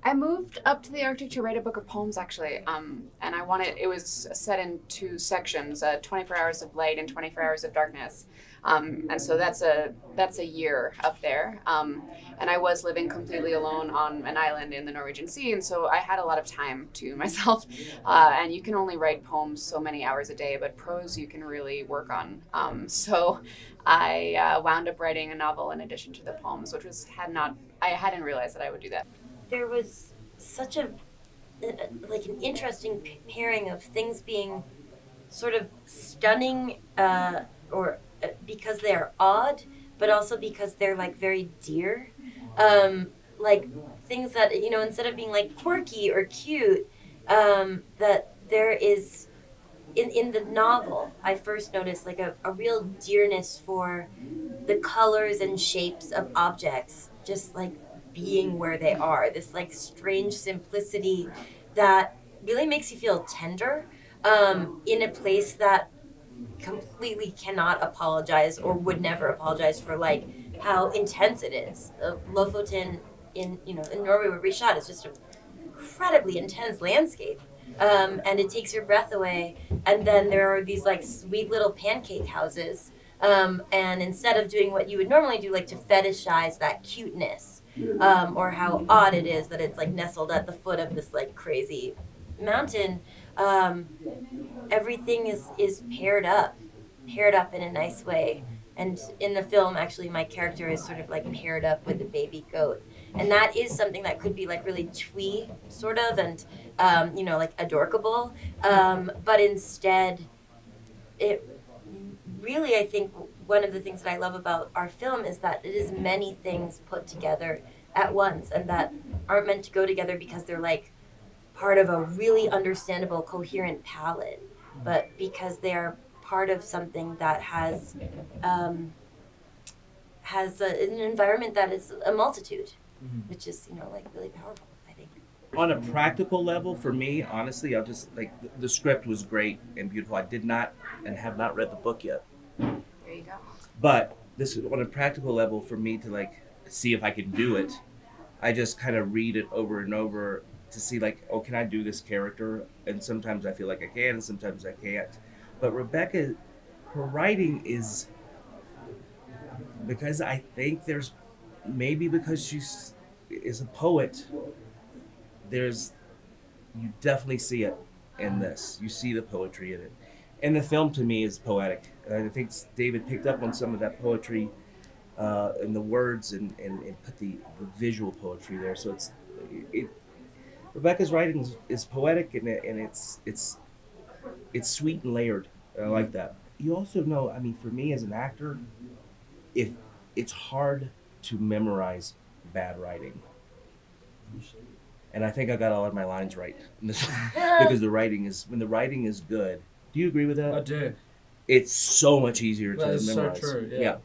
I moved up to the Arctic to write a book of poems, actually. And it was set in two sections, 24 Hours of Light and 24 Hours of Darkness. And so that's a year up there. And I was living completely alone on an island in the Norwegian Sea. And so I had a lot of time to myself. And you can only write poems so many hours a day, but prose you can really work on. So I wound up writing a novel in addition to the poems, which I hadn't realized that I would do that. There was such a like an interesting pairing of things being sort of stunning or because they're odd, but also because they're like very dear. Like things that, instead of being like quirky or cute, that there is in the novel, I first noticed like a real dearness for the colors and shapes of objects, just like being where they are. This like strange simplicity that really makes you feel tender, in a place that completely cannot apologize or would never apologize for like how intense it is. Lofoten in Norway where we shot is just an incredibly intense landscape. And it takes your breath away. And then there are these like sweet little pancake houses. And instead of doing what you would normally do, like to fetishize that cuteness, or how odd it is that it's like nestled at the foot of this like crazy mountain, everything is paired up in a nice way. And in the film, actually, my character is sort of like paired up with a baby goat. And that is something that could be like really twee, sort of, and, like adorkable. But instead, it really, I think, one of the things that I love about our film is that it is many things put together at once and that aren't meant to go together because they're like part of a really understandable, coherent palette, but because they are part of something that has an environment that is a multitude, which is like really powerful, I think. On a practical level, for me, honestly, I'll just like the script was great and beautiful. I did not and have not read the book yet, There you go. but this is on a practical level for me to like see if I can do it. I just kind of read it over and over to see like, oh, can I do this character? And sometimes I feel like I can, and sometimes I can't. But Rebecca, her writing is, because I think there's, maybe because she's is a poet, you definitely see it in this. You see the poetry in it. And the film to me is poetic. And I think David picked up on some of that poetry in the words and put the visual poetry there. So Rebecca's writing is poetic and it's sweet and layered. I like that. You also know, I mean, for me as an actor, if it's hard to memorize bad writing. And I think I got all of my lines right in this because when the writing is good. Do you agree with that? I do. It's so much easier That to is so memorize. true. Yeah. Yeah.